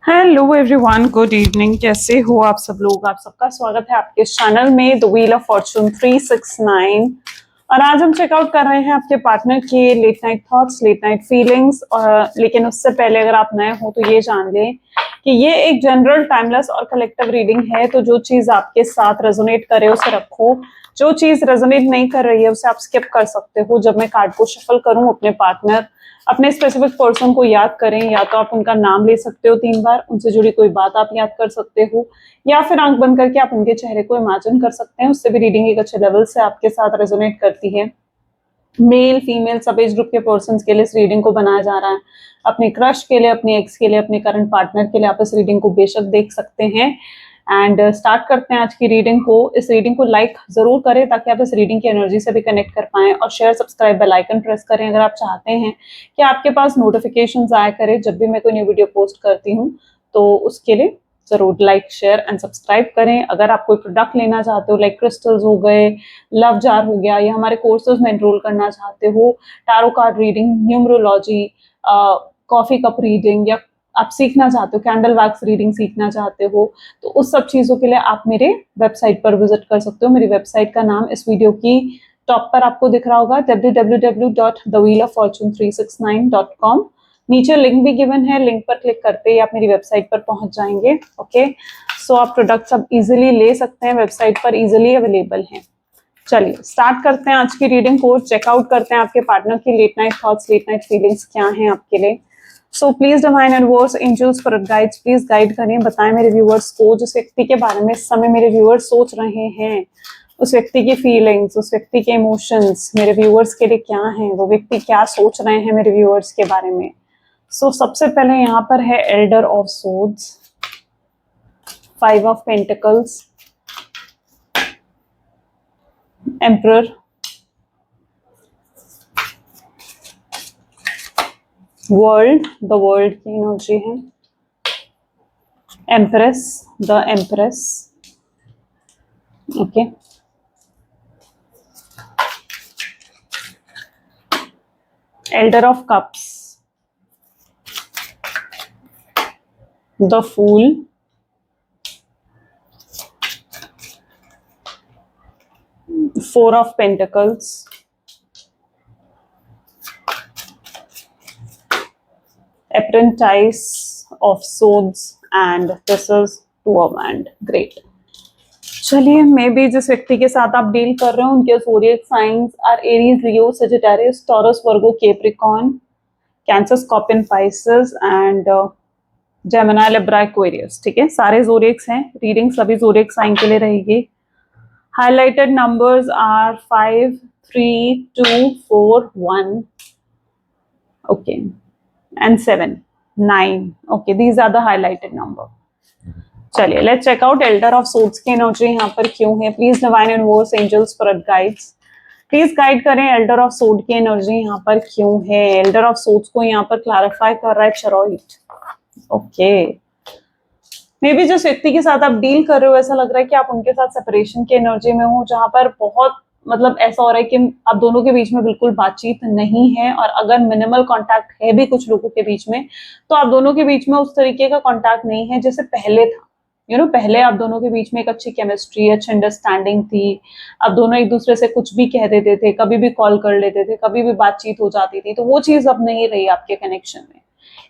Hello everyone, good evening. कैसे हो आप सब लोग? आप सबका स्वागत है आपके चैनल में द व्हील ऑफ फॉर्चून 369। और आज हम चेकआउट कर रहे हैं आपके पार्टनर के late night thoughts, late night feelings. और लेकिन उससे पहले अगर आप नए हो तो ये जान लें कि ये एक जनरल, टाइमलेस और कलेक्टिव रीडिंग है। तो जो चीज आपके साथ रेजोनेट करे उसे रखो, जो चीज रेजोनेट नहीं कर रही है उसे आप स्किप कर सकते हो। जब मैं कार्ड को शफल करूं, अपने पार्टनर, अपने स्पेसिफिक पर्सन को याद करें। या तो आप उनका नाम ले सकते हो 3 बार, उनसे जुड़ी कोई बात आप याद कर सकते हो, या फिर आंख बंद करके आप उनके चेहरे को इमेजिन कर सकते हैं। उससे भी रीडिंग एक अच्छे लेवल से आपके साथ रेजोनेट करती है। मेल फीमेल सब एज ग्रुप के पर्सन के लिए इस रीडिंग को बनाया जा रहा है। अपने क्रश के लिए, अपने एक्स के लिए, अपने करंट पार्टनर के लिए आप इस रीडिंग को बेशक देख सकते हैं। एंड स्टार्ट करते हैं आज की रीडिंग को। इस रीडिंग को लाइक जरूर करें ताकि आप इस रीडिंग की एनर्जी से भी कनेक्ट कर पाएं, और share subscribe bell icon press करें अगर आप चाहते हैं कि आपके पास नोटिफिकेशंस आया करे जब भी मैं कोई न्यू वीडियो पोस्ट करती हूँ। तो उसके लिए जरूर लाइक, शेयर एंड सब्सक्राइब करें। अगर आप कोई प्रोडक्ट लेना चाहते हो, लाइक क्रिस्टल्स हो गए, लव जार हो गया, या हमारे कोर्सेज में एनरोल करना चाहते हो, tarot card reading, numerology, coffee cup reading, या आप सीखना चाहते हो कैंडल वैक्स रीडिंग सीखना चाहते हो, तो उस सब चीजों के लिए आप मेरे वेबसाइट पर विजिट कर सकते हो। मेरी वेबसाइट का नाम इस वीडियो की टॉप पर आपको दिख रहा होगा, www.thewheeloffortune369.com। नीचे लिंक भी गिवन है, लिंक पर क्लिक करते ही आप मेरी वेबसाइट पर पहुंच जाएंगे। ओके, सो आप प्रोडक्ट्स अब इजीली ले सकते हैं, वेबसाइट पर इजीली अवेलेबल हैं। चलिए स्टार्ट करते हैं आज की रीडिंग को। चेकआउट करते हैं आपके पार्टनर की late night thoughts, late night feelings क्या हैं आपके लिए। So please divine adverse angels for guides, please guide करें, बताएं मेरे व्यूअर्स को जिस व्यक्ति के बारे में इस समय मेरे व्यूअर्स सोच रहे हैं, उस व्यक्ति की फीलिंग्स, उस व्यक्ति के इमोशंस मेरे व्यूअर्स के लिए क्या हैं, वो व्यक्ति क्या सोच रहे हैं मेरे व्यूअर्स के बारे में। सो सबसे पहले यहाँ पर है elder of swords, 5 of pentacles, emperor, world, the world की एनर्जी है, empress, the empress, okay, elder of cups, the fool, 4 of pentacles, apprentice of swords, and this is 2 of wands. Great. चलिए, मे बी जिस व्यक्ति के साथ आप deal कर रहे हो उनके zodiac signs are Aries, Leo, Sagittarius, Taurus, Virgo, Capricorn, Cancer, Scorpion, Pisces and Gemini, Libra, Aquarius. ठीक है, सारे ज़ोडिएक्स हैं। रीडिंग सभी ज़ोडिएक साइन के लिए रहेगी। Highlighted numbers are 5, 3, 2, 4, 1, okay, and 7, 9. Okay, these are the highlighted number. चलिए let's check out elder of swords की एनर्जी यहाँ पर क्यों है। Please divine and angels spirit guides, please guide करें एल्डर ऑफ सोर्ड की एनर्जी यहाँ पर क्यों है। एल्डर ऑफ सोर्ड्स को यहाँ पर क्लैरिफाई कर रहा है चेरॉइट। ओके, मे बी जिस व्यक्ति के साथ आप डील कर रहे हो ऐसा लग रहा है कि आप उनके साथ सेपरेशन की एनर्जी में हो, जहां पर बहुत मतलब ऐसा हो रहा है कि आप दोनों के बीच में बिल्कुल बातचीत नहीं है, और अगर मिनिमल कांटेक्ट है भी कुछ लोगों के बीच में, तो आप दोनों के बीच में उस तरीके का कांटेक्ट नहीं है जैसे पहले था। पहले आप दोनों के बीच में एक अच्छी केमिस्ट्री, अच्छी अंडरस्टैंडिंग थी। आप दोनों एक दूसरे से कुछ भी कह देते थे, कभी भी कॉल कर लेते थे, कभी भी बातचीत हो जाती थी। तो वो चीज अब नहीं रही आपके कनेक्शन में।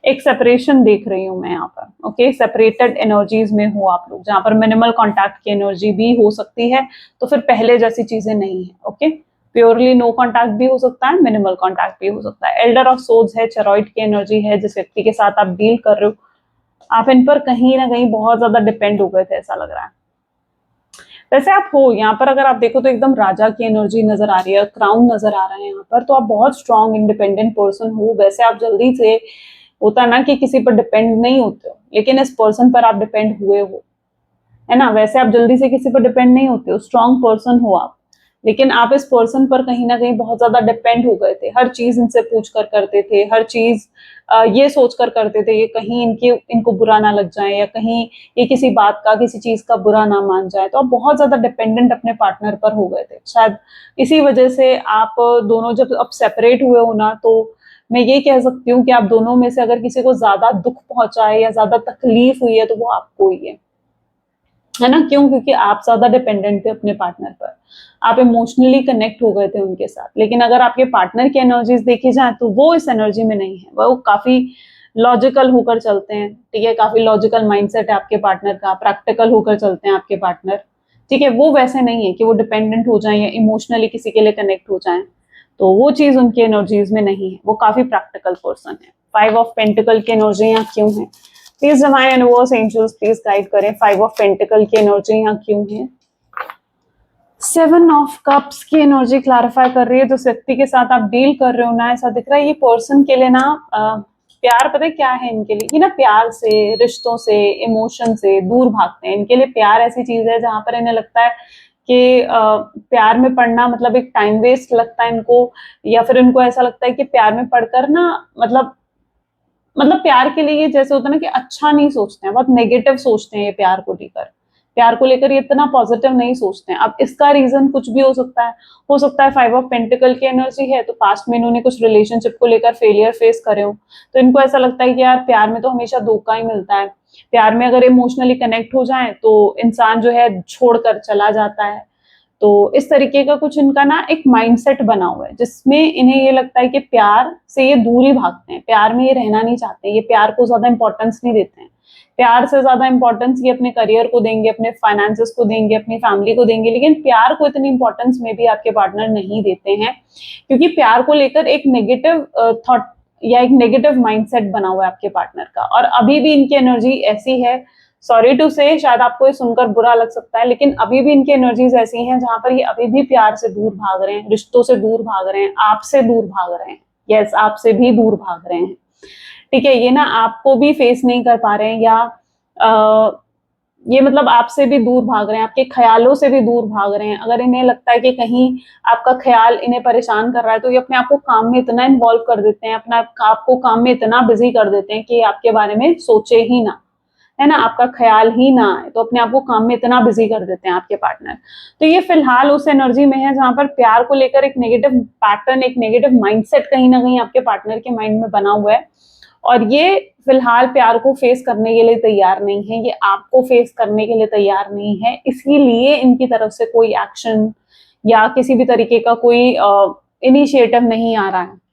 एक सेपरेशन देख रही हूं मैं यहाँ पर। ओके, सेपरेटेड एनर्जीज में हो आप लोग, जहां पर मिनिमल कांटेक्ट की एनर्जी भी हो सकती है, तो फिर पहले जैसी चीजें नहीं है। ओके, प्योरली नो कांटेक्ट भी हो सकता है, मिनिमल कांटेक्ट भी हो सकता है। एल्डर ऑफ सोर्ड्स है, चेरॉइड की एनर्जी है। जिस व्यक्ति के साथ आप डील कर रहे हो, आप इन पर कहीं ना कहीं बहुत ज्यादा डिपेंड हो गए थे, ऐसा लग रहा है। वैसे आप हो यहाँ पर, अगर आप देखो तो एकदम राजा की एनर्जी नजर आ रही है, क्राउन नजर आ रहा है यहाँ पर। तो आप बहुत स्ट्रॉन्ग इंडिपेंडेंट पर्सन हो। वैसे आप जल्दी से, होता है ना कि किसी पर डिपेंड नहीं होते हो, लेकिन इस पर्सन पर आप डिपेंड हुए हो, है ना। वैसे आप जल्दी से किसी पर डिपेंड नहीं होते हो, स्ट्रॉन्ग पर्सन हो आप, लेकिन आप इस पर्सन पर कहीं ना कहीं बहुत ज्यादा डिपेंड हो गए थे। हर चीज इनसे पूछ कर करते थे, हर चीज ये सोच कर करते थे ये कहीं इनको बुरा ना लग जाए, या कहीं ये किसी बात का, किसी चीज का बुरा ना मान जाए। तो आप बहुत ज्यादा डिपेंडेंट अपने पार्टनर पर हो गए थे। शायद इसी वजह से आप दोनों जब अब सेपरेट हुए हो ना, तो मैं ये कह सकती हूँ कि आप दोनों में से अगर किसी को ज्यादा दुख पहुंचा है या ज्यादा तकलीफ हुई है तो वो आपको ही है ना? क्यों? क्योंकि आप ज्यादा डिपेंडेंट थे अपने पार्टनर पर, आप इमोशनली कनेक्ट हो गए थे उनके साथ। लेकिन अगर आपके पार्टनर की एनर्जीज देखी जाए तो वो इस एनर्जी में नहीं है, वो काफी लॉजिकल होकर चलते हैं, ठीक है? काफी लॉजिकल माइंडसेट है आपके पार्टनर का, प्रैक्टिकल होकर चलते हैं आपके पार्टनर, ठीक है? वो वैसे नहीं है कि वो डिपेंडेंट हो जाएं या इमोशनली किसी के लिए कनेक्ट हो जाएं, तो वो चीज उनकी एनर्जीज में नहीं है, वो काफी प्रैक्टिकल पर्सन है। 5 ऑफ पेंटिकल की एनर्जी यहाँ क्यों है? Please divine universe angels please guide करें, 5 ऑफ पेंटिकल की एनर्जी यहाँ क्यों है? 7 ऑफ कप्स की एनर्जी क्लैरिफाई कर रही है जिस व्यक्ति के साथ आप डील कर रहे हो ना, ऐसा दिख रहा है ये पर्सन के लिए ना प्यार पता है क्या है इनके लिए? ये ना प्यार से, रिश्तों से, इमोशन से दूर भागते हैं। इनके लिए प्यार ऐसी चीज है जहां पर इन्हें लगता है कि प्यार में पढ़ना मतलब एक टाइम वेस्ट लगता है इनको, या फिर इनको ऐसा लगता है कि प्यार में पढ़कर ना मतलब प्यार के लिए ये जैसे होता है ना कि अच्छा नहीं सोचते हैं, बहुत नेगेटिव सोचते हैं ये प्यार को लेकर, प्यार को लेकर ये इतना पॉजिटिव नहीं सोचते हैं। अब इसका रीजन कुछ भी हो सकता है 5 ऑफ पेंटिकल की एनर्जी है तो पास्ट में इन्होंने कुछ रिलेशनशिप को लेकर फेलियर फेस करे हो, तो इनको ऐसा लगता है कि यार प्यार में तो हमेशा धोखा ही मिलता है, प्यार में अगर इमोशनली कनेक्ट हो जाए तो इंसान जो है छोड़कर चला जाता है। तो इस तरीके का कुछ इनका ना एक माइंडसेट बना हुआ है जिसमें इन्हें ये लगता है कि प्यार से ये दूर ही भागते हैं, प्यार में ये रहना नहीं चाहते, ये प्यार को ज्यादा इंपॉर्टेंस नहीं देते हैं। प्यार से ज्यादा इंपॉर्टेंस ये अपने करियर को देंगे, अपने फाइनेंसेस को देंगे, अपनी फैमिली को देंगे, लेकिन प्यार को इतनी इंपॉर्टेंस में भी आपके पार्टनर नहीं देते हैं, क्योंकि प्यार को लेकर एक नेगेटिव थॉट या एक नेगेटिव माइंडसेट बना हुआ है आपके पार्टनर का। और अभी भी इनकी एनर्जी ऐसी है, सॉरी टू से, शायद आपको ये सुनकर बुरा लग सकता है, लेकिन अभी भी इनकी एनर्जीज ऐसी हैं जहां पर ये अभी भी प्यार से दूर भाग रहे हैं, रिश्तों से दूर भाग रहे हैं, आपसे दूर भाग रहे हैं। यस, आपसे भी दूर भाग रहे हैं, ठीक है? ये ना आपको भी फेस नहीं कर पा रहे हैं, या ये मतलब आपसे भी दूर भाग रहे हैं, आपके ख्यालों से भी दूर भाग रहे हैं। अगर इन्हें लगता है कि कहीं आपका ख्याल इन्हें परेशान कर रहा है तो ये अपने आप को काम में इतना इन्वॉल्व कर देते हैं, अपना आपको काम में इतना बिजी कर देते हैं कि आपके बारे में सोचे ही ना, है ना, आपका ख्याल ही ना आए, तो अपने आप को काम में इतना बिजी कर देते हैं आपके पार्टनर। तो ये फिलहाल उस एनर्जी में है जहां पर प्यार को लेकर एक नेगेटिव पैटर्न, एक नेगेटिव माइंडसेट कहीं ना कहीं आपके पार्टनर के माइंड में बना हुआ है, और ये फिलहाल प्यार को फेस करने के लिए तैयार नहीं है, ये आपको फेस करने के लिए तैयार नहीं है, इसीलिए इनकी तरफ से कोई एक्शन या किसी भी तरीके का कोई इनिशिएटिव नहीं आ रहा है।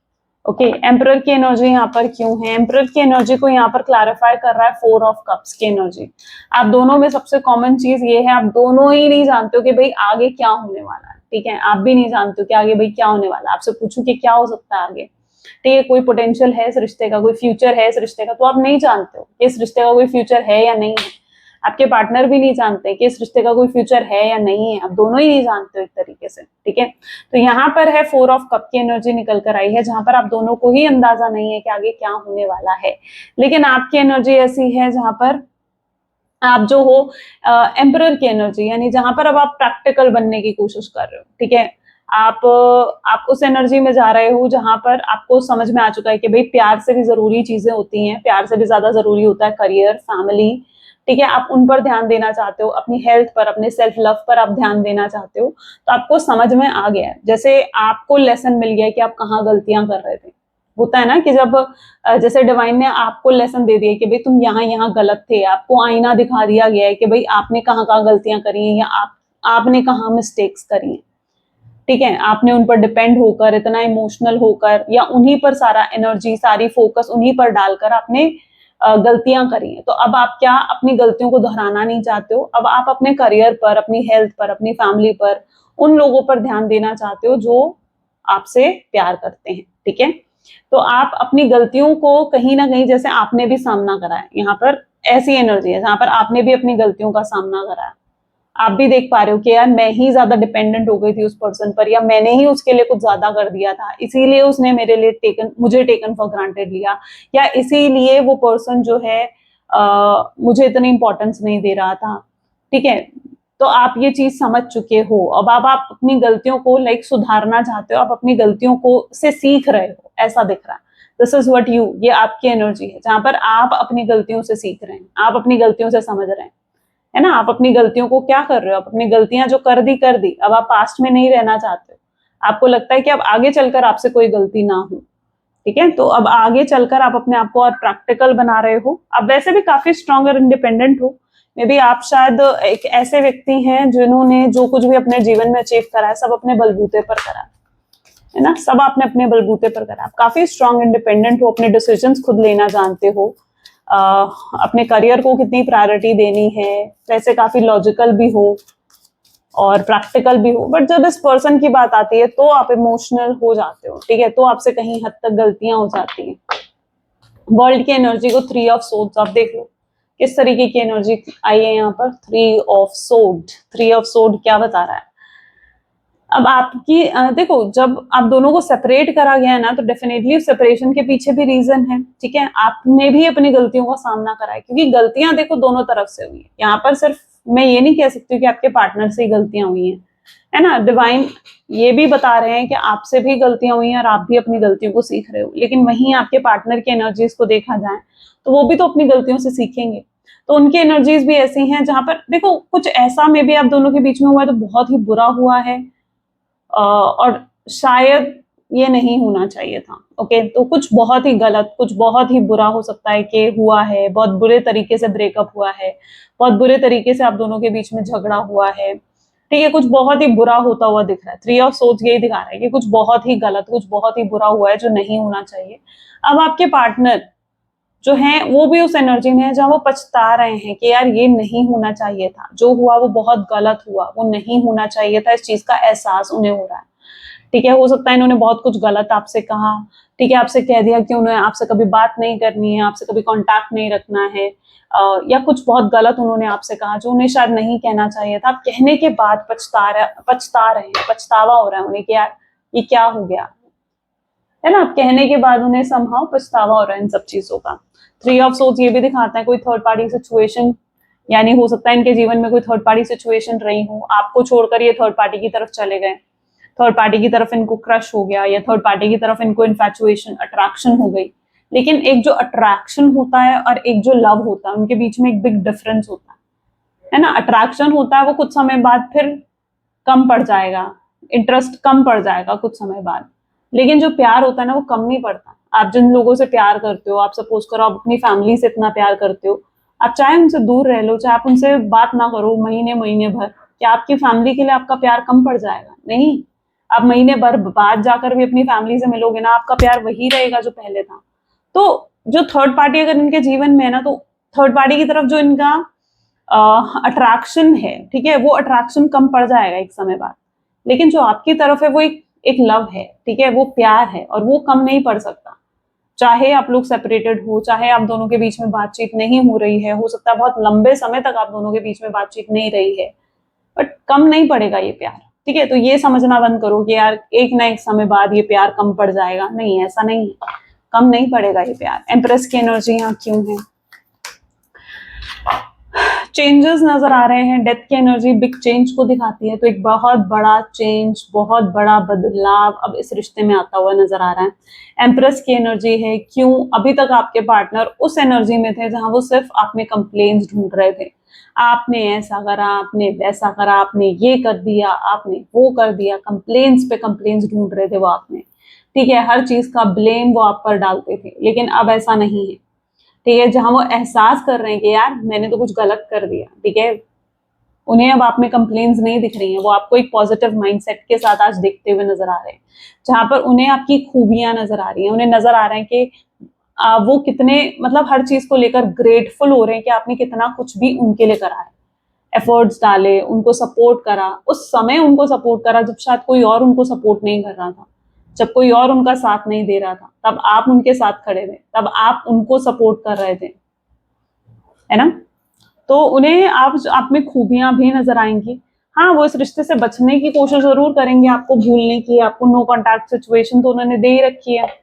ओके, एम्परर की एनर्जी यहाँ पर क्यों है? एम्परर की एनर्जी को यहाँ पर क्लैरिफाई कर रहा है 4 ऑफ कप्स की एनर्जी। आप दोनों में सबसे कॉमन चीज ये है, आप दोनों ही नहीं जानते हो कि भाई आगे क्या होने वाला है, ठीक है? आप भी नहीं जानते हो कि आगे भाई क्या होने वाला है। आपसे पूछूं कि क्या हो सकता है आगे, ठीक है? कोई पोटेंशियल है इस रिश्ते का, कोई फ्यूचर है इस रिश्ते का, तो आप नहीं जानते हो कि इस रिश्ते का कोई फ्यूचर है या नहीं है। आपके पार्टनर भी नहीं जानते कि इस रिश्ते का कोई फ्यूचर है या नहीं है, आप दोनों ही नहीं जानते हो एक तरीके से, ठीक है? तो यहाँ पर है 4 ऑफ कप की एनर्जी निकल कर आई है जहां पर आप दोनों को ही अंदाजा नहीं है कि आगे क्या होने वाला है, लेकिन आपकी एनर्जी ऐसी है जहां पर आप जो हो एम्परर की एनर्जी, यानी जहां पर अब आप प्रैक्टिकल बनने की कोशिश कर रहे हो, ठीक है? आप उस एनर्जी में जा रहे हो जहां पर आपको समझ में आ चुका है कि भाई प्यार से भी जरूरी चीजें होती हैं, प्यार से भी ज्यादा जरूरी होता है करियर, फैमिली, ठीक है? आप उन पर ध्यान देना चाहते हो, अपनी हेल्थ पर, अपने सेल्फ लव पर आप ध्यान देना चाहते हो, तो आपको समझ में आ गया है, जैसे आपको लेसन मिल गया है कि आप कहाँ गलतियां कर रहे थे। होता है ना कि जब जैसे डिवाइन ने आपको लेसन दे दिया कि भाई तुम यहाँ यहाँ गलत थे, आपको आईना दिखा दिया गया है कि भाई आपने कहाँ कहाँ गलतियां करी हैं, या आपने कहाँ मिस्टेक्स करी हैं, ठीक है? आपने उन पर डिपेंड होकर, इतना इमोशनल होकर, या उन्हीं पर सारा एनर्जी, सारी फोकस उन्हीं पर डालकर आपने गलतियां करी हैं। तो अब आप क्या अपनी गलतियों को दोहराना नहीं चाहते हो, अब आप अपने करियर पर, अपनी हेल्थ पर, अपनी फैमिली पर, उन लोगों पर ध्यान देना चाहते हो जो आपसे प्यार करते हैं, ठीक है? तो आप अपनी गलतियों को कहीं ना कहीं, जैसे आपने भी सामना करा है, यहाँ पर ऐसी एनर्जी है जहां पर आपने भी अपनी गलतियों का सामना करा है। आप भी देख पा रहे हो कि यार मैं ही ज्यादा डिपेंडेंट हो गई थी उस पर्सन पर, या मैंने ही उसके लिए कुछ ज्यादा कर दिया था, इसीलिए उसने मेरे लिए मुझे टेकन फॉर ग्रांटेड लिया, या इसीलिए वो पर्सन जो है मुझे इतनी इंपॉर्टेंस नहीं दे रहा था, ठीक है? तो आप ये चीज समझ चुके हो, अब आप अपनी गलतियों को सुधारना चाहते हो, आप अपनी गलतियों को से सीख रहे हो, ऐसा दिख रहा है। दिस इज व्हाट यू, ये आपकी एनर्जी है जहां पर आप अपनी गलतियों से सीख रहे हैं, आप अपनी गलतियों से समझ रहे हैं, है ना? आप अपनी गलतियों को क्या कर रहे हो, आप अपनी गलतियां जो कर दी, अब आप पास्ट में नहीं रहना चाहते हो, आपको लगता है कि अब आगे चलकर आपसे कोई गलती ना हो, ठीक है, तो अब आगे चलकर आप अपने आप को और प्रैक्टिकल बना रहे हो, आप वैसे भी काफी स्ट्रांग और इंडिपेंडेंट हो। मे बी आप शायद एक ऐसे व्यक्ति हैं जिन्होंने जो कुछ भी अपने जीवन में अचीव करा है सब अपने बलबूते पर करा है ना, सब आपने अपने बलबूते पर करा। आप काफी स्ट्रांग इंडिपेंडेंट हो, अपने डिसीजंस खुद लेना जानते हो, अपने करियर को कितनी प्रायोरिटी देनी है, वैसे काफी लॉजिकल भी हो और प्रैक्टिकल भी हो। बट जब इस पर्सन की बात आती है तो आप इमोशनल हो जाते हो, ठीक है, तो आपसे कहीं हद तक गलतियां हो जाती हैं। वर्ल्ड की एनर्जी को 3 ऑफ सोर्ड्स आप देख लो किस तरीके की एनर्जी आई है यहाँ पर। 3 ऑफ सोर्ड, 3 ऑफ सोर्ड क्या बता रहा है? अब आपकी देखो, जब आप दोनों को सेपरेट करा गया है ना, तो डेफिनेटली सेपरेशन के पीछे भी रीजन है, ठीक है। आपने भी अपनी गलतियों का सामना करा है, क्योंकि गलतियां देखो दोनों तरफ से हुई है। यहाँ पर सिर्फ मैं ये नहीं कह सकती कि आपके पार्टनर से ही गलतियां हुई हैं, है ना। डिवाइन ये भी बता रहे हैं कि आपसे भी गलतियां हुई हैं और आप भी अपनी गलतियों को सीख रहे हो। लेकिन वहीं आपके पार्टनर की एनर्जीज को देखा जाए तो वो भी तो अपनी गलतियों से सीखेंगे। तो उनकी एनर्जीज भी ऐसी हैं जहां पर देखो कुछ ऐसा में भी आप दोनों के बीच में हुआ है तो बहुत ही बुरा हुआ है, और शायद ये नहीं होना चाहिए था। ओके, तो कुछ बहुत ही गलत, कुछ बहुत ही बुरा हो सकता है कि हुआ है, बहुत बुरे तरीके से ब्रेकअप हुआ है, बहुत बुरे तरीके से आप दोनों के बीच में झगड़ा हुआ है, ठीक है, कुछ बहुत ही बुरा होता हुआ दिख रहा है। 3 ऑफ सोर्ड्स यही दिखा रहा है कि कुछ बहुत ही गलत, कुछ बहुत ही बुरा हुआ है जो नहीं होना चाहिए। अब आपके पार्टनर जो हैं वो भी उस एनर्जी में है जहां वो पछता रहे हैं कि यार ये नहीं होना चाहिए था, जो हुआ वो बहुत गलत हुआ, वो नहीं होना चाहिए था। इस चीज का एहसास उन्हें हो रहा है, ठीक है। हो सकता है इन्होंने बहुत कुछ गलत आपसे कहा, ठीक है, आपसे कह दिया कि उन्हें आपसे कभी बात नहीं करनी है, आपसे कभी कांटेक्ट नहीं रखना है, या कुछ बहुत गलत उन्होंने आपसे कहा जो उन्हें शायद नहीं कहना चाहिए था। आप कहने के बाद पछता रहे हैं, पछतावा हो रहा है उन्हें कि यार ये क्या हो गया, है ना। आप कहने के बाद उन्हें समहाउ पछतावा हो रहा है इन सब चीजों का। 3 ऑफ सोर्ड्स ये भी दिखाता है कोई थर्ड पार्टी सिचुएशन, यानी हो सकता है इनके जीवन में कोई थर्ड पार्टी सिचुएशन रही हो, आपको छोड़कर ये थर्ड पार्टी की तरफ चले गए, थर्ड पार्टी की तरफ इनको क्रश हो गया, या थर्ड पार्टी की तरफ इनको इन्फैचुएशन, अट्रैक्शन हो गई। लेकिन एक जो अट्रैक्शन होता है और एक जो लव होता है उनके बीच में एक बिग डिफरेंस होता है ना। अट्रैक्शन होता है वो कुछ समय बाद फिर कम पड़ जाएगा, इंटरेस्ट कम पड़ जाएगा कुछ समय बाद। लेकिन जो प्यार होता है ना वो कम नहीं पड़ता। आप जिन लोगों से प्यार करते हो, आप सपोज करो आप अपनी फैमिली से इतना प्यार करते हो, आप चाहे उनसे दूर रह लो, चाहे आप उनसे बात ना करो महीने महीने भर, क्या आपकी फैमिली के लिए आपका प्यार कम पड़ जाएगा? नहीं। आप महीने भर बाद जाकर भी अपनी फैमिली से मिलोगे ना, आपका प्यार वही रहेगा जो पहले था। तो जो थर्ड पार्टी अगर इनके जीवन में है ना, तो थर्ड पार्टी की तरफ जो इनका अट्रैक्शन है, ठीक है, वो अट्रैक्शन कम पड़ जाएगा एक समय बाद। लेकिन जो आपकी तरफ है वो एक लव है, ठीक है, वो प्यार है और वो कम नहीं पड़ सकता। चाहे आप लोग सेपरेटेड हो, चाहे आप दोनों के बीच में बातचीत नहीं हो रही है, हो सकता है बहुत लंबे समय तक आप दोनों के बीच में बातचीत नहीं रही है, बट कम नहीं पड़ेगा ये प्यार, ठीक है। तो ये समझना बंद करो कि यार एक ना एक समय बाद ये प्यार कम पड़ जाएगा। नहीं, ऐसा नहीं है, कम नहीं पड़ेगा ये प्यार। एम्प्रेस की एनर्जी यहाँ क्यों है? चेंजेस नजर आ रहे हैं, डेथ की एनर्जी बिग चेंज को दिखाती है, तो एक बहुत बड़ा चेंज, बहुत बड़ा बदलाव अब इस रिश्ते में आता हुआ नजर आ रहा है। एम्प्रेस की एनर्जी है, क्यों? अभी तक आपके पार्टनर उस एनर्जी में थे जहां वो सिर्फ आप में कंप्लेन्स ढूंढ रहे थे, आपने ऐसा करा, आपने वैसा करा, आपने ये कर दिया, आपने वो कर दिया, कंप्लेन्स पे कंप्लेन्स ढूंढ रहे थे वो आपने, ठीक है, हर चीज का ब्लेम वो आप पर डालते थे। लेकिन अब ऐसा नहीं है, ठीक है, जहां वो एहसास कर रहे हैं कि यार मैंने तो कुछ गलत कर दिया, ठीक है, उन्हें अब आप में कंप्लेन्स नहीं दिख रही हैं, वो आपको एक पॉजिटिव माइंडसेट के साथ आज देखते हुए नजर आ रहे हैं, जहां पर उन्हें आपकी खूबियां नजर आ रही हैं, उन्हें नजर आ रहा है कि वो कितने मतलब हर चीज को लेकर ग्रेटफुल हो रहे हैं कि आपने कितना कुछ भी उनके लिए करा है, एफर्ट्स डाले, उनको सपोर्ट करा, उस समय उनको सपोर्ट करा जब शायद कोई और उनको सपोर्ट नहीं कर रहा था, जब कोई और उनका साथ नहीं दे रहा था, तब आप उनके साथ खड़े थे, तब आप उनको सपोर्ट कर रहे थे, है ना। तो उन्हें आप में खूबियां भी नजर आएंगी। हाँ, वो इस रिश्ते से बचने की कोशिश जरूर करेंगे, आपको भूलने की, आपको नो कॉन्टैक्ट सिचुएशन तो उन्होंने दे ही रखी है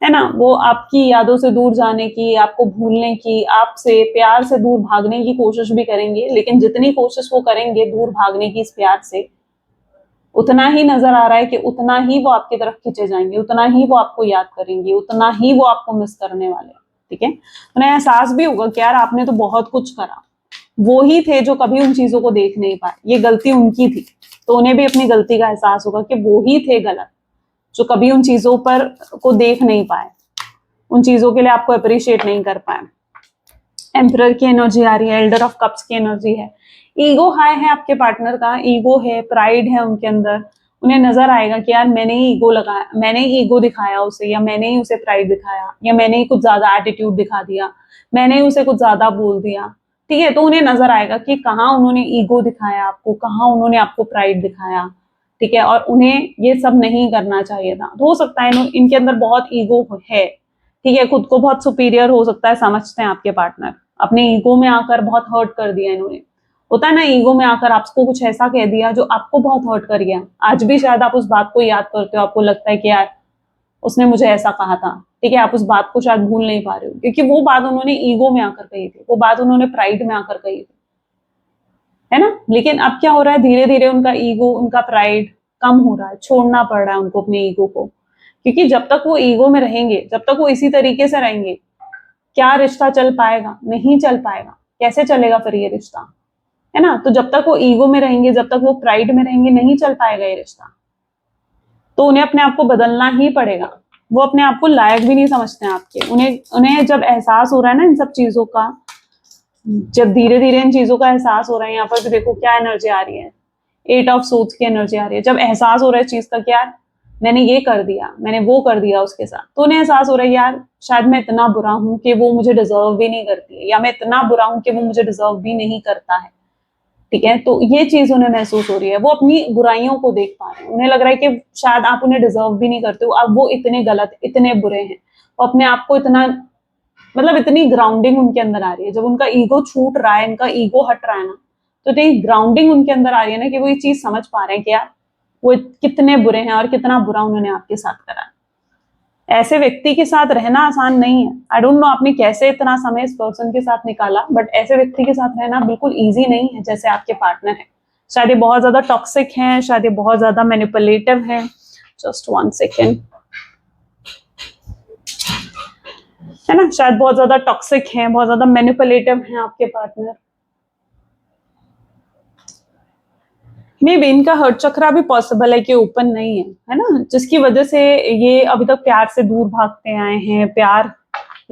ना। वो आपकी यादों से दूर जाने की, आपको भूलने की, आपसे प्यार से दूर भागने की कोशिश भी करेंगे। लेकिन जितनी कोशिश वो करेंगे दूर भागने की इस प्यार से, उतना ही नजर आ रहा है कि उतना ही वो आपकी तरफ खींचे जाएंगे, उतना ही वो आपको याद करेंगे, उतना ही वो आपको मिस करने वाले हैं, ठीक है। उन्हें एहसास भी होगा कि यार आपने तो बहुत कुछ करा, वो ही थे जो कभी उन चीजों को देख नहीं पाए, ये गलती उनकी थी, तो उन्हें भी अपनी गलती का एहसास होगा कि वो ही थे गलत, जो कभी उन चीजों पर को देख नहीं पाए, उन चीजों के लिए आपको अप्रिशिएट नहीं कर पाए। एम्परर की एनर्जी आ रही है, एल्डर ऑफ कप्स की एनर्जी है। ईगो हाई है आपके पार्टनर का, ईगो है, प्राइड है उनके अंदर। उन्हें नजर आएगा कि यार मैंने ही ईगो लगाया, मैंने ही ईगो दिखाया उसे, या मैंने ही उसे प्राइड दिखाया, या मैंने ही कुछ ज्यादा एटीट्यूड दिखा दिया, मैंने ही उसे कुछ ज्यादा बोल दिया। ठीक है, तो उन्हें नजर आएगा कि कहाँ उन्होंने ईगो दिखाया आपको, कहाँ उन्होंने आपको प्राइड दिखाया। ठीक है, और उन्हें ये सब नहीं करना चाहिए था। तो हो सकता है इनके अंदर बहुत ईगो है। ठीक है, खुद को बहुत सुपीरियर हो सकता है समझते हैं आपके पार्टनर, अपने ईगो में आकर बहुत हर्ट कर दिया इन्होंने। होता है ना, ईगो में आकर आपको कुछ ऐसा कह दिया जो आपको बहुत हर्ट कर गया। आज भी शायद आप उस बात को याद करते हो, आपको लगता है कि यार उसने मुझे ऐसा कहा था। ठीक है, आप उस बात को शायद भूल नहीं पा रहे हो, क्योंकि वो बात उन्होंने ईगो में आकर कही थी, वो बात उन्होंने प्राइड में आकर कही थी, है ना। लेकिन अब क्या हो रहा है, धीरे धीरे उनका ईगो, उनका प्राइड कम हो रहा है, छोड़ना पड़ रहा है उनको अपने ईगो को। क्योंकि जब तक वो ईगो में रहेंगे, जब तक वो इसी तरीके से रहेंगे, क्या रिश्ता चल पाएगा? नहीं चल पाएगा। कैसे चलेगा फिर ये रिश्ता, है ना। तो जब तक वो ईगो में रहेंगे, जब तक वो प्राइड में रहेंगे, नहीं चल पाएगा ये रिश्ता। तो उन्हें अपने आप को बदलना ही पड़ेगा। वो अपने आप को लायक भी नहीं समझते हैं आपके। उन्हें उन्हें जब एहसास हो रहा है ना इन सब चीजों का, जब धीरे धीरे इन चीजों का एहसास हो रहा है, यहाँ पर भी देखो क्या एनर्जी आ रही है, 8 ऑफ सोर्ड्स की एनर्जी आ रही है। जब एहसास हो रहा है चीज का, क्या मैंने ये कर दिया, मैंने वो कर दिया उसके साथ, तो उन्हें एहसास हो रहा है यार शायद मैं इतना बुरा हूं कि वो मुझे डिजर्व भी नहीं करती है, या मैं इतना बुरा हूं कि वो मुझे डिजर्व भी नहीं करता है। ठीक है, तो ये चीज उन्हें महसूस हो रही है। वो अपनी बुराइयों को देख पा रहे हैं, उन्हें लग रहा है कि शायद आप उन्हें डिजर्व भी नहीं करते हो, अब वो इतने गलत, इतने बुरे हैं। वो अपने आप को इतना, मतलब इतनी ग्राउंडिंग उनके अंदर आ रही है। जब उनका ईगो छूट रहा है, इनका ईगो हट रहा है ना, तो इतनी ग्राउंडिंग उनके अंदर आ रही है ना कि वो ये चीज समझ पा रहे हैं कि यार वो कितने बुरे हैं और कितना बुरा उन्होंने आपके साथ करा। ऐसे व्यक्ति के साथ रहना आसान नहीं है। आई डोंट नो आपने कैसे इतना समय इस पर्सन के साथ निकाला, बट ऐसे व्यक्ति के साथ रहना बिल्कुल ईजी नहीं है जैसे आपके पार्टनर है। शायद ये बहुत ज्यादा टॉक्सिक हैं, शायद ये बहुत ज्यादा मैनिपुलेटिव हैं। जस्ट 1 सेकेंड, है ना, शायद बहुत ज्यादा टॉक्सिक हैं, बहुत ज्यादा मैनिपुलेटिव हैं आपके पार्टनर। मे बी इनका हर्ट चक्रा भी पॉसिबल है कि ओपन नहीं है ना, जिसकी वजह से ये अभी तक प्यार से दूर भागते आए हैं, प्यार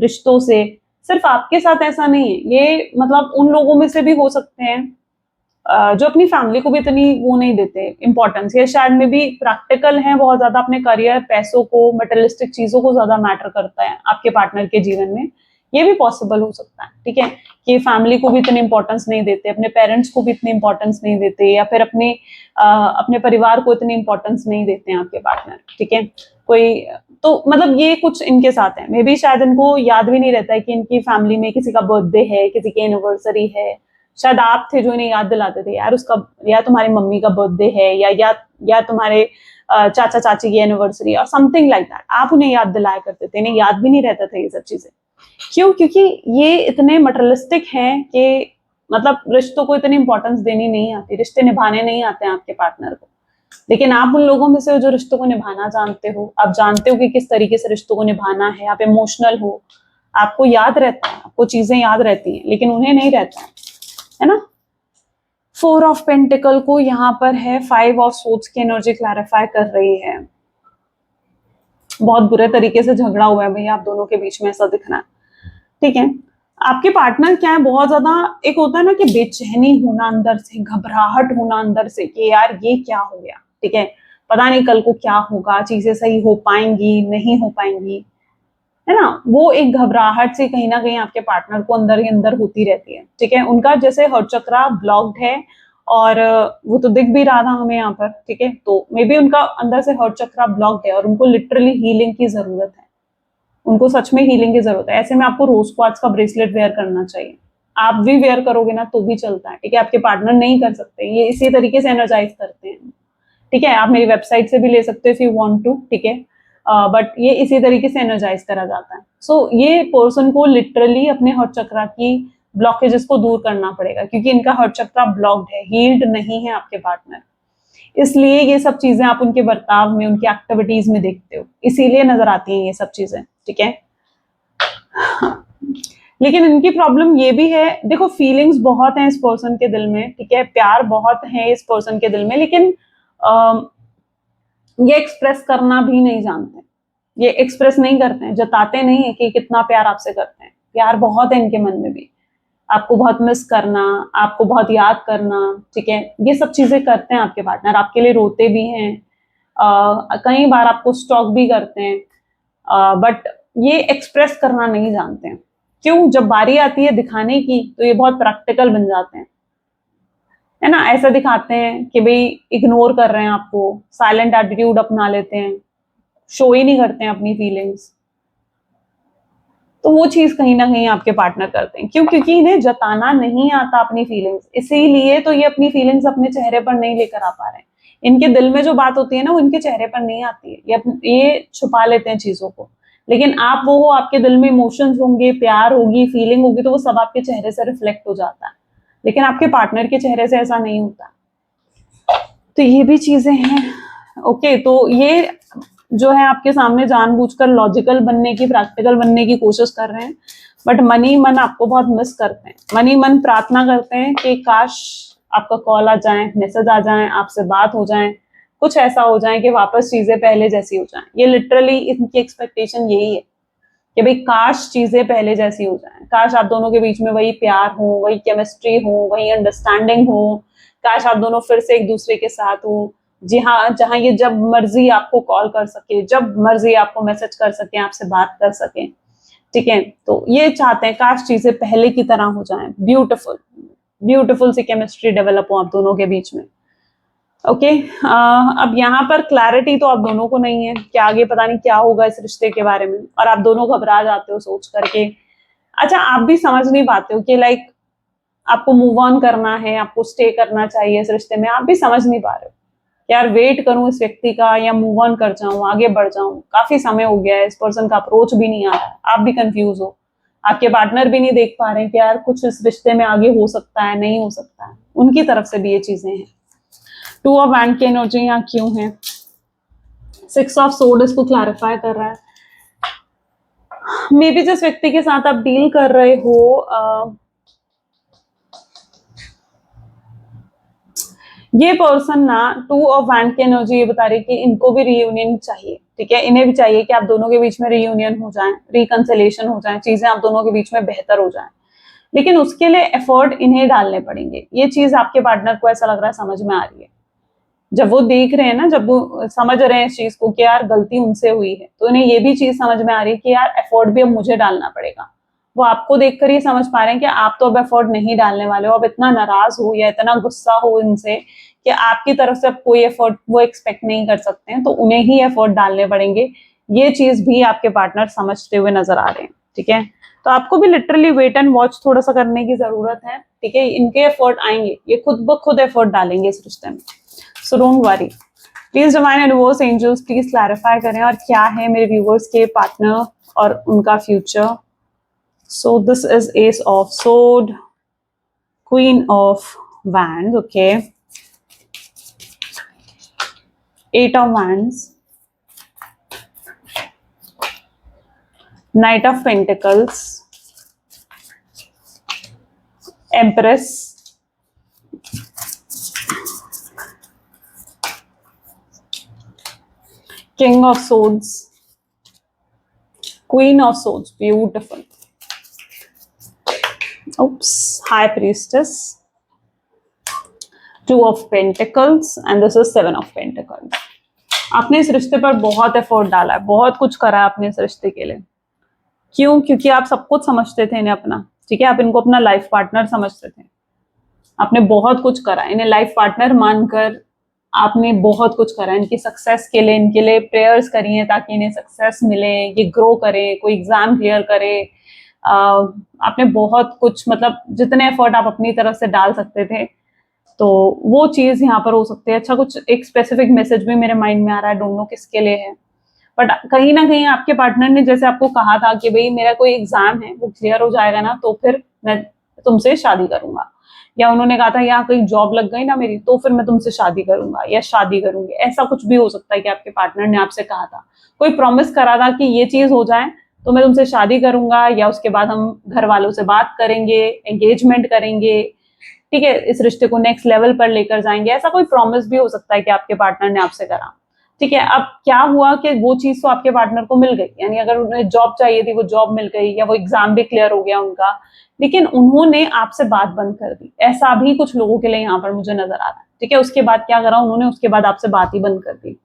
रिश्तों से। सिर्फ आपके साथ ऐसा नहीं है, ये मतलब उन लोगों में से भी हो सकते हैं जो अपनी फैमिली को भी इतनी वो नहीं देते इंपॉर्टेंस, या शायद में भी प्रैक्टिकल हैं बहुत ज्यादा, अपने करियर, पैसों को, मटेरियलिस्टिक चीजों को ज्यादा मैटर करता है आपके पार्टनर के जीवन में। ये भी पॉसिबल हो सकता है। ठीक है, कि फैमिली को भी इतनी इंपॉर्टेंस नहीं देते, अपने पेरेंट्स को भी इतनी इंपॉर्टेंस नहीं देते, या फिर अपने परिवार को इतनी इंपॉर्टेंस नहीं देते हैं आपके पार्टनर। ठीक है, कोई तो मतलब ये कुछ इनके साथ है। मे बी शायद इनको याद भी नहीं रहता है कि इनकी फैमिली में किसी का बर्थडे है, किसी की एनिवर्सरी है। शायद आप थे जो इन्हें याद दिलाते थे, यार उसका, या तुम्हारी मम्मी का बर्थडे है, या तुम्हारे चाचा चाची की एनिवर्सरी और समथिंग लाइक दैट। आप उन्हें याद दिलाया करते थे, इन्हें याद भी नहीं रहता था ये सब चीजें। क्यों? क्योंकि ये इतने मटेरियलिस्टिक हैं कि मतलब रिश्तों को इतनी इंपॉर्टेंस देनी नहीं आती, रिश्ते निभाने नहीं आते हैं आपके पार्टनर को। लेकिन आप उन लोगों में से हो जो रिश्तों को निभाना जानते हो। आप जानते हो कि किस तरीके से रिश्तों को निभाना है, आप इमोशनल हो, आपको याद रहता है, आपको चीजें याद रहती हैं, लेकिन उन्हें नहीं रहता है ना। 4 ऑफ पेंटिकल को यहाँ पर है 5 ऑफ सोर्ड्स की एनर्जी क्लैरिफाई कर रही है। बहुत बुरे तरीके से झगड़ा हुआ है भैया आप दोनों के बीच में, ऐसा दिख रहा है। ठीक है, आपके पार्टनर क्या है, बहुत ज्यादा एक होता है ना कि बेचैनी होना अंदर से, घबराहट होना अंदर से कि यार ये क्या हो गया। ठीक है, पता नहीं कल को क्या होगा, चीजें सही हो पाएंगी नहीं हो पाएंगी, है ना। वो एक घबराहट से कहीं ना कहीं आपके पार्टनर को अंदर ही अंदर होती रहती है। ठीक है, उनका जैसे हर्ट चक्रा ब्लॉक्ड है, और वो तो दिख भी रहा था हमें यहाँ पर। ठीक है, तो मे बी उनका अंदर से हर्ट चक्रा ब्लॉक्ड है और उनको लिटरली हीलिंग की जरूरत है। उनको सच में हीलिंग की जरूरत है। ऐसे में आपको रोज क्वार्ट्ज का ब्रेसलेट वेयर करना चाहिए। आप भी वेयर करोगे ना तो भी चलता है। ठीक है, आपके पार्टनर नहीं कर सकते, ये इसी तरीके से एनर्जाइज करते हैं। ठीक है, आप मेरी वेबसाइट से भी ले सकते हो इफ यू वांट टू। ठीक है, बट ये इसी तरीके से एनर्जाइज करा जाता है। सो ये पर्सन को लिटरली अपने हर्ट चक्रा की ब्लॉकेजेस को दूर करना पड़ेगा, क्योंकि इनका हर्ट चक्रा ब्लॉक्ड है, हील्ड नहीं है आपके पार्टनर। इसलिए ये सब चीजें आप उनके बर्ताव में, उनकी एक्टिविटीज में देखते हो, इसीलिए नजर आती हैं ये सब चीजें। ठीक है, लेकिन इनकी प्रॉब्लम ये भी है, देखो फीलिंग्स बहुत हैं इस पर्सन के दिल में। ठीक है, प्यार बहुत है इस पर्सन के दिल में, लेकिन ये एक्सप्रेस करना भी नहीं जानते, ये एक्सप्रेस नहीं करते हैं, जताते नहीं है कि कितना प्यार आपसे करते हैं। प्यार बहुत है इनके मन में भी, आपको बहुत मिस करना, आपको बहुत याद करना, ठीक है, ये सब चीजें करते हैं आपके पार्टनर, आपके लिए रोते भी हैं, कई बार आपको स्टॉक भी करते हैं, बट ये एक्सप्रेस करना नहीं जानते हैं। क्यों? जब बारी आती है दिखाने की तो ये बहुत प्रैक्टिकल बन जाते हैं, है ना, ऐसा दिखाते हैं कि भाई इग्नोर कर रहे हैं आपको, साइलेंट एटीट्यूड अपना लेते हैं, शो ही नहीं करते हैं अपनी फीलिंग्स। तो वो चीज कहीं ना कहीं आपके पार्टनर करते हैं। क्यों? क्योंकि इन्हें जताना नहीं आता अपनी फीलिंग्स, इसीलिए तो ये अपनी फीलिंग्स अपने चेहरे पर नहीं लेकर आ पा रहे हैं। इनके दिल में जो बात होती है ना, वो इनके चेहरे पर नहीं आती है, ये छुपा लेते हैं चीजों को। लेकिन आप वो हो, आपके दिल में इमोशंस होंगे, प्यार होगी, फीलिंग होगी, तो वो सब आपके चेहरे से रिफ्लेक्ट हो जाता है। लेकिन आपके पार्टनर के चेहरे से ऐसा नहीं होता। तो ये भी चीजें हैं। ओके, तो ये जो है आपके सामने जानबूझकर लॉजिकल बनने की, प्रैक्टिकल बनने की कोशिश कर रहे हैं, बट मन ही मन आपको बहुत मिस करते हैं। मन ही मन प्रार्थना करते हैं कि काश आपका कॉल आ जाए, मैसेज आ जाए, आपसे बात हो जाए, कुछ ऐसा हो जाए कि वापस चीजें पहले जैसी हो जाए। ये लिटरली इनकी एक्सपेक्टेशन यही है कि भाई काश चीजें पहले जैसी हो जाए, काश आप दोनों के बीच में वही प्यार हो, वही केमिस्ट्री हो, वही अंडरस्टैंडिंग हो, काश आप दोनों फिर से एक दूसरे के साथ हो। जी हाँ, जहां ये जब मर्जी आपको कॉल कर सके, जब मर्जी आपको मैसेज कर सके, आपसे बात कर सके, ठीक है। तो ये चाहते हैं काश चीजें पहले की तरह हो जाएं, ब्यूटीफुल ब्यूटीफुल सी केमिस्ट्री डेवलप हो आप दोनों के बीच में। ओके, अब यहाँ पर क्लैरिटी तो आप दोनों को नहीं है कि आगे पता नहीं क्या होगा इस रिश्ते के बारे में, और आप दोनों घबरा जाते हो सोच करके। अच्छा, आप भी समझ नहीं पाते हो कि लाइक आपको मूव ऑन करना है, आपको स्टे करना चाहिए इस रिश्ते में, आप भी समझ नहीं पा रहे हो यार, वेट करूं इस व्यक्ति का या मूव ऑन कर जाऊं, आगे बढ़ जाऊं, काफी समय हो गया है, इस पर्सन का अप्रोच भी नहीं आ रहा है, आप भी कंफ्यूज हो, आपके पार्टनर भी नहीं देख पा रहे हैं कि यार कुछ इस रिश्ते में आगे हो सकता है, नहीं हो सकता है, उनकी तरफ से भी ये चीजें हैं। टू ऑफ वैंड की एनर्जी यहाँ क्यों है? सिक्स ऑफ सोर्ड इसको क्लैरिफाई कर रहा है। मे बी जिस व्यक्ति के साथ आप डील कर रहे हो, ये पर्सन ना, टू ऑफ वैंड की एनर्जी ये बता रही है कि इनको भी रीयूनियन चाहिए, ठीक है, इन्हें भी चाहिए कि आप दोनों के बीच में रीयूनियन हो जाए, रिकंसिलेशन हो जाए, चीजें आप दोनों के बीच में बेहतर हो जाए, लेकिन उसके लिए एफर्ट इन्हें डालने पड़ेंगे। ये चीज आपके पार्टनर को ऐसा लग रहा है समझ में आ रही है, जब वो देख रहे हैं ना, जब वो समझ रहे हैं इस चीज को कि यार गलती उनसे हुई है, तो इन्हें ये भी चीज समझ में आ रही है कि यार एफर्ट भी अब मुझे डालना पड़ेगा। वो आपको देखकर ये समझ पा रहे हैं कि आप तो अब एफर्ट नहीं डालने वाले हो, अब इतना नाराज हो या इतना गुस्सा हो इनसे कि आपकी तरफ से अब कोई एफर्ट वो एक्सपेक्ट नहीं कर सकते हैं, तो उन्हें ही एफर्ट डालने पड़ेंगे। ये चीज भी आपके पार्टनर समझते हुए नजर आ रहे हैं, ठीक है। तो आपको भी लिटरली वेट एंड वॉच थोड़ा सा करने की जरूरत है, ठीक है। इनके एफर्ट आएंगे, ये खुद ब खुद एफर्ट डालेंगे इस रिश्ते में, so don't worry. Please divine universe angels please clarify करें और क्या है मेरे व्यूवर्स के पार्टनर और उनका future. So this is Ace of Sword, Queen of Wands, okay, Eight of Wands, Knight of Pentacles, Empress, King of Swords, Queen of Swords, beautiful. Oops, High Priestess, Two of Pentacles, and this is Seven of Pentacles. आपने इस रिश्ते पर बहुत effort डाला है, बहुत कुछ करा है आपने इस रिश्ते के लिए। क्यों? क्योंकि आप सब कुछ समझते थे इन्हें अपना, ठीक है, आप इनको अपना लाइफ पार्टनर समझते थे, आपने बहुत कुछ करा, इन्हें लाइफ पार्टनर मानकर आपने बहुत कुछ करा, इनकी सक्सेस के लिए, इनके लिए प्रेयर्स करी हैं ताकि इन्हें सक्सेस मिले, ये ग्रो करे, कोई एग्जाम क्लियर करे। आपने बहुत कुछ, मतलब जितने एफर्ट आप अपनी तरफ से डाल सकते थे, तो वो चीज यहाँ पर हो सकती है। अच्छा, कुछ एक स्पेसिफिक मैसेज भी मेरे माइंड में आ रहा है, डोंट नो किसके लिए है, बट कहीं ना कहीं आपके पार्टनर ने जैसे आपको कहा था कि भाई मेरा कोई एग्जाम है वो क्लियर हो जाएगा ना तो फिर मैं तुमसे शादी करूंगा, या उन्होंने कहा था यहाँ कहीं जॉब लग गई ना मेरी तो फिर मैं तुमसे शादी करूंगा या शादी करूंगी। ऐसा कुछ भी हो सकता है कि आपके पार्टनर ने आपसे कहा था, कोई प्रॉमिस करा था कि ये चीज हो जाए तो मैं तुमसे शादी करूंगा, या उसके बाद हम घर वालों से बात करेंगे, एंगेजमेंट करेंगे, ठीक है, इस रिश्ते को नेक्स्ट लेवल पर लेकर जाएंगे। ऐसा कोई प्रॉमिस भी हो सकता है कि आपके पार्टनर ने आपसे करा। ठीक है, अब क्या हुआ कि वो चीज तो आपके पार्टनर को मिल गई, यानी अगर उन्हें जॉब चाहिए थी वो जॉब मिल गई, या वो एग्जाम भी क्लियर हो गया उनका, लेकिन उन्होंने आपसे बात बंद कर दी। ऐसा भी कुछ लोगों के लिए यहाँ पर मुझे नजर आ रहा है। ठीक है, उसके बाद क्या करा उन्होंने, उसके बाद आपसे बात ही बंद कर दी।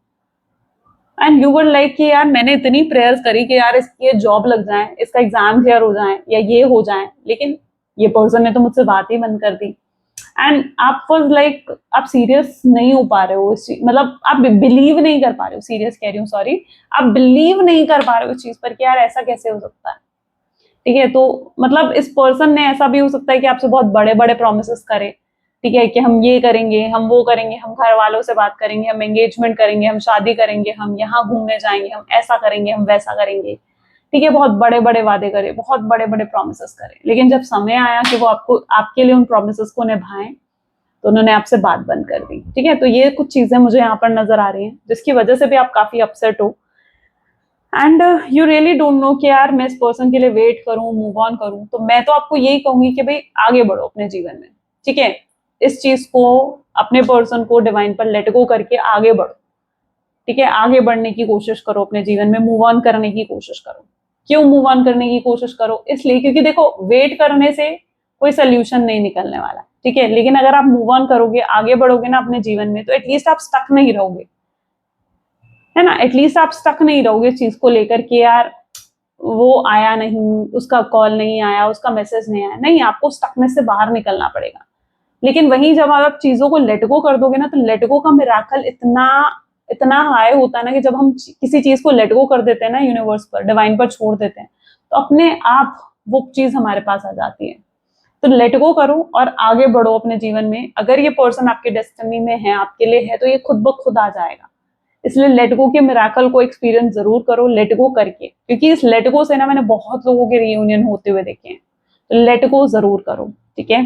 एंड यू वर लाइक कि यार मैंने इतनी प्रेयर्स करी कि यार इसकी जॉब लग जाए, इसका एग्जाम क्लियर हो जाए, या ये हो जाए, लेकिन ये पर्सन ने तो मुझसे बात ही बंद कर दी। एंड आप वाज लाइक आप सीरियस नहीं हो पा रहे हो इस चीज, मतलब आप बिलीव नहीं कर पा रहे हो, सीरियस कह रही हूँ सॉरी, आप बिलीव नहीं कर पा रहे हो इस चीज पर कि यार ऐसा कैसे हो सकता है। ठीक है, तो मतलब इस पर्सन ने, ऐसा भी हो सकता है कि आपसे बहुत बड़े बड़े प्रोमिस करे, ठीक है, कि हम ये करेंगे, हम वो करेंगे, हम घर वालों से बात करेंगे, हम एंगेजमेंट करेंगे, हम शादी करेंगे, हम यहाँ घूमने जाएंगे, हम ऐसा करेंगे, हम वैसा करेंगे। ठीक है, बहुत बड़े बड़े वादे करे, बहुत बड़े बड़े प्रोमिस करे, लेकिन जब समय आया कि वो आपको, आपके लिए उन प्रोमिस को निभाएं, तो उन्होंने आपसे बात बंद कर दी। ठीक है, तो ये कुछ चीजें मुझे यहाँ पर नजर आ रही हैं, जिसकी वजह से भी आप काफी अपसेट हो। And you really don't know कि यार मैं इस पर्सन के लिए वेट करूं, मूव ऑन करूं। तो मैं तो आपको यही कहूंगी कि भाई आगे बढ़ो अपने जीवन में। ठीक है, इस चीज को, अपने पर्सन को डिवाइन पर लेट गो करके आगे बढ़ो। ठीक है, आगे बढ़ने की कोशिश करो, अपने जीवन में मूव ऑन करने की कोशिश करो। क्यों मूव ऑन करने की कोशिश करो? इसलिए क्योंकि देखो, वेट करने से कोई सोल्यूशन नहीं निकलने वाला। ठीक है, लेकिन अगर आप मूव ऑन करोगे, आगे बढ़ोगे ना अपने जीवन में, तो एटलीस्ट आप स्टक नहीं रहोगे, है ना। एटलीस्ट आप स्टक नहीं रहोगे इस चीज को लेकर के यार वो आया नहीं, उसका कॉल नहीं आया, उसका मैसेज नहीं आया। नहीं, आपको स्टकनेस से बाहर निकलना पड़ेगा। लेकिन वहीं जब आप चीजों को लेट गो कर दोगे ना, तो लेट गो का मिराकल इतना इतना हाई होता है ना, कि जब हम किसी चीज को लेट गो कर देते हैं ना, यूनिवर्स पर, डिवाइन पर छोड़ देते हैं, तो अपने आप वो चीज हमारे पास आ जाती है। तो लेट गो करो और आगे बढ़ो अपने जीवन में। अगर ये पर्सन आपके डेस्टिनी में है, आपके लिए है, तो ये खुद ब खुद आ जाएगा। इसलिए लेट गो के मिराकल को एक्सपीरियंस जरूर करो, लेट गो करके, क्योंकि इस लेट गो से ना मैंने बहुत लोगों के रियूनियन होते हुए देखे हैं। तो लेट गो जरूर करो। ठीक है,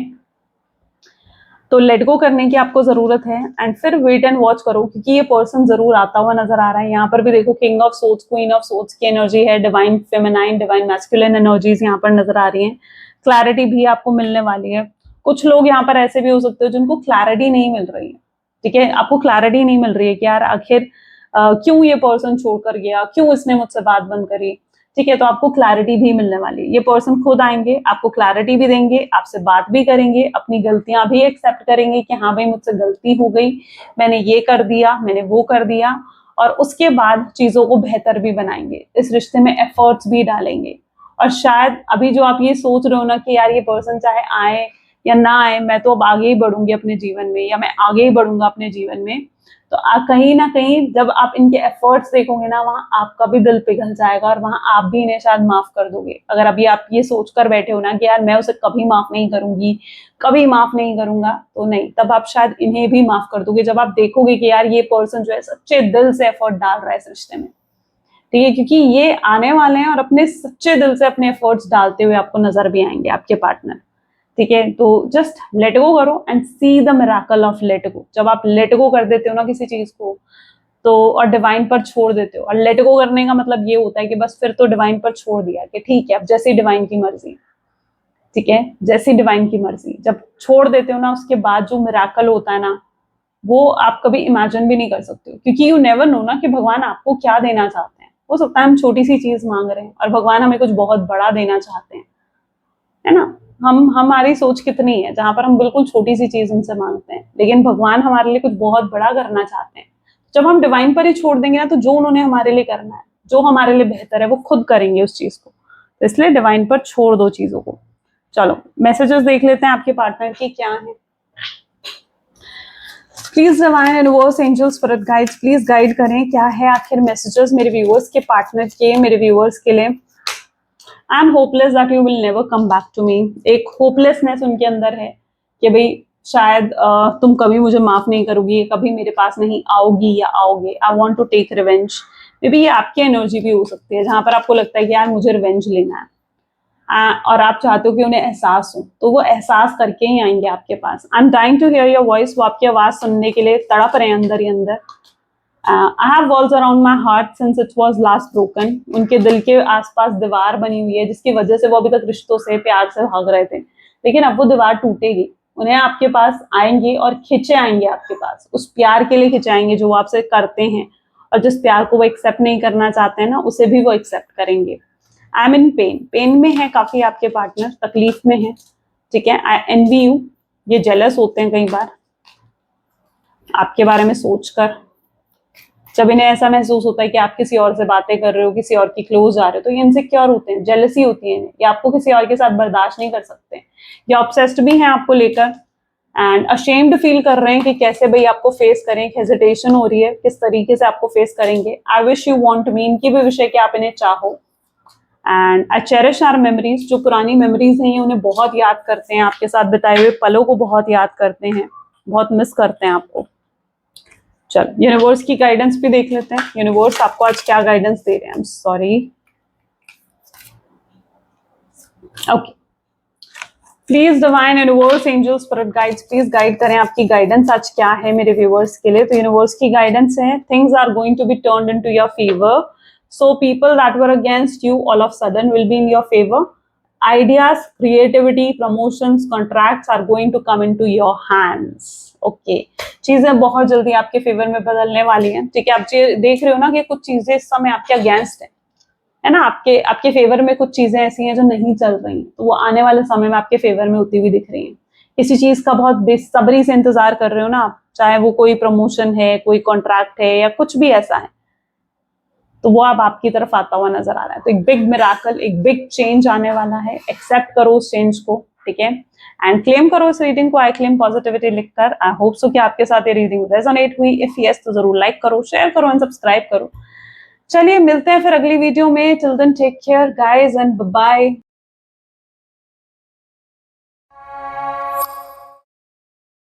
तो लेट गो करने की आपको जरूरत है। एंड फिर वेट एंड वॉच करो, क्योंकि ये पर्सन जरूर आता हुआ नजर आ रहा है। यहाँ पर भी देखो, king of swords, queen of swords की एनर्जी है, divine feminine, divine masculine energies यहाँ पर नजर आ रही हैं। क्लैरिटी भी आपको मिलने वाली है। कुछ लोग यहाँ पर ऐसे भी हो सकते हो जिनको क्लैरिटी नहीं मिल रही है। ठीक है, आपको क्लैरिटी नहीं मिल रही है कि यार आखिर क्यों ये पर्सन छोड़कर गया, क्यों इसने मुझसे बात बंद करी। ठीक है, तो आपको क्लैरिटी भी मिलने वाली है। ये पर्सन खुद आएंगे, आपको क्लैरिटी भी देंगे, आपसे बात भी करेंगे, अपनी गलतियां भी एक्सेप्ट करेंगे कि हाँ भाई मुझसे गलती हो गई, मैंने ये कर दिया, मैंने वो कर दिया, और उसके बाद चीजों को बेहतर भी बनाएंगे, इस रिश्ते में एफर्ट्स भी डालेंगे। और शायद अभी जो आप ये सोच रहे हो ना कि यार ये पर्सन चाहे आए या ना आए, मैं तो अब आगे ही बढ़ूंगी अपने जीवन में, या मैं आगे ही बढ़ूंगा अपने जीवन में, तो कहीं ना कहीं जब आप इनके एफर्ट्स देखोगे ना, वहां आपका भी दिल पिघल जाएगा, और वहां आप भी इन्हें शायद माफ कर दोगे। अगर अभी आप ये सोचकर बैठे हो ना कि यार मैं उसे कभी माफ नहीं करूंगी, कभी माफ नहीं करूंगा, तो नहीं, तब आप शायद इन्हें भी माफ कर दोगे, जब आप देखोगे कि यार ये पर्सन जो है सच्चे दिल से एफर्ट डाल रहा है इस रिश्ते में। ठीक है, क्योंकि ये आने वाले हैं और अपने सच्चे दिल से अपने एफर्ट्स डालते हुए आपको नजर भी आएंगे, आपके पार्टनर। ठीक है, तो जस्ट लेट गो करो and see the miracle of let go. जब आप लेट गो कर देते हो ना किसी चीज को, तो और डिवाइन पर छोड़ देते हो, और लेट गो करने का मतलब ये होता है कि बस फिर तो डिवाइन पर छोड़ दिया कि ठीक है अब जैसी डिवाइन की मर्जी। ठीक है, जैसी डिवाइन की मर्जी जब छोड़ देते हो ना, उसके बाद जो मिराकल होता है ना, वो आप कभी इमेजिन भी नहीं कर सकते हो, क्योंकि यू नेवर नो ना कि भगवान आपको क्या देना चाहते हैं। हो सकता है हम छोटी सी चीज मांग रहे हैं और भगवान हमें कुछ बहुत बड़ा देना चाहते हैं, है ना। हम हमारी सोच कितनी है जहां पर हम बिल्कुल छोटी सी चीज उनसे मांगते हैं, लेकिन भगवान हमारे लिए कुछ बहुत बड़ा करना चाहते हैं। जब हम डिवाइन पर ही छोड़ देंगे ना, तो जो उन्होंने हमारे लिए करना है, जो हमारे लिए बेहतर है, वो खुद करेंगे उस चीज को। तो इसलिए डिवाइन पर छोड़ दो चीजों को। चलो मैसेजेस देख लेते हैं आपके पार्टनर की क्या है। Please divine universe angels spirit guides, please guide करें क्या है आखिर मैसेजेस मेरे व्यूअर्स के पार्टनर के, मेरे व्यूअर्स के लिए। I am hopeless that you will never come back to me. एक होपलेसनेस उनके अंदर है कि भाई शायद तुम कभी मुझे माफ नहीं करोगी, कभी मेरे पास नहीं आओगी या आओगे। I want to take revenge. Maybe ये आपकी एनर्जी भी हो सकती है, जहां पर आपको लगता है कि यार मुझे रिवेंज लेना है, और आप चाहते हो कि उन्हें एहसास हो, तो वो एहसास करके ही आएंगे आपके पास। I am trying to hear your voice. वो आपकी आवाज सुनने के लिए तड़प रहे हैं अंदर ही अंदर। I have walls around my heart since it was last broken. उनके दिल के आसपास दीवार बनी हुई है, जिसकी वजह से वो अभी तक रिश्तों से, प्यार से भाग रहे थे, लेकिन अब वो दीवार टूटेगी। उन्हें आपके पास आएंगे और खिंचे आएंगे आपके पास, उस प्यार के लिए खिंचे आएंगे जो वो आपसे करते हैं, और जिस प्यार को वो एक्सेप्ट नहीं करना चाहते हैं ना, उसे भी वो एक्सेप्ट करेंगे। I am in pain, pain में है काफी आपके पार्टनर, तकलीफ में है, ठीक है। आई एनवी यू, ये जेलस होते हैं कई बार आपके बारे में सोचकर। जब इन्हें ऐसा महसूस होता है कि आप किसी और से बातें कर रहे हो, किसी और की क्लोज आ रहे हो, तो ये इनसिक्योर होते हैं, जेलसी होती है इन्हें, ये आपको किसी और के साथ बर्दाश्त नहीं कर सकते। ये ऑब्सेस्ड भी हैं आपको लेकर एंड अशेम्ड फील कर रहे हैं कि कैसे भाई आपको फेस करें, हेजिटेशन हो रही है किस तरीके से आपको फेस करेंगे। I wish you want me, इनकी भी विश है कि आप इन्हें चाहो। And I cherish our memories, जो पुरानी मेमोरीज हैं उन्हें बहुत याद करते हैं, आपके साथ बिताए हुए पलों को बहुत याद करते हैं, बहुत मिस करते हैं आपको। चलो यूनिवर्स की गाइडेंस भी देख लेते हैं, यूनिवर्स आपको आज क्या गाइडेंस दे रहे हैं। I am sorry, okay, please divine universe angels spirit guides, please guide करें आपकी गाइडेंस आज क्या है मेरे व्यूअर्स के लिए। तो यूनिवर्स की गाइडेंस है, things are going to be turned into your favour, so people that were against you all of sudden will be in your favour. Ideas, creativity, promotions, contracts are going to come into your hands. Okay, चीजें बहुत जल्दी आपके favour में बदलने वाली हैं, ठीक है। आप देख रहे हो ना कि कुछ चीजें इस समय आपके अगेंस्ट है ना, आपके फेवर में कुछ चीजें ऐसी हैं जो नहीं चल रही, तो वो आने वाले समय में आपके फेवर में होती हुई दिख रही हैं। किसी चीज का बहुत बेसब्री से इंतजार कर रहे हो ना आप, चाहे वो कोई प्रमोशन है, कोई कॉन्ट्रैक्ट है, या कुछ भी ऐसा है, तो वो अब आपकी तरफ आता हुआ नजर आ रहा है। तो एक बिग मिराकल, एक बिग चेंज आने वाला है, एक्सेप्ट करो उस चेंज को, ठीक है, एंड क्लेम करो इस रीडिंग को, आई क्लेम पॉजिटिविटी लिखकर। आई होप सो कि आपके साथ ये रीडिंग रेजोनेट हुई। इफ यस तो जरूर लाइक करो, शेयर करो एंड सब्सक्राइब करो। चलिए मिलते हैं फिर अगली वीडियो में, till then take care guys and bye bye.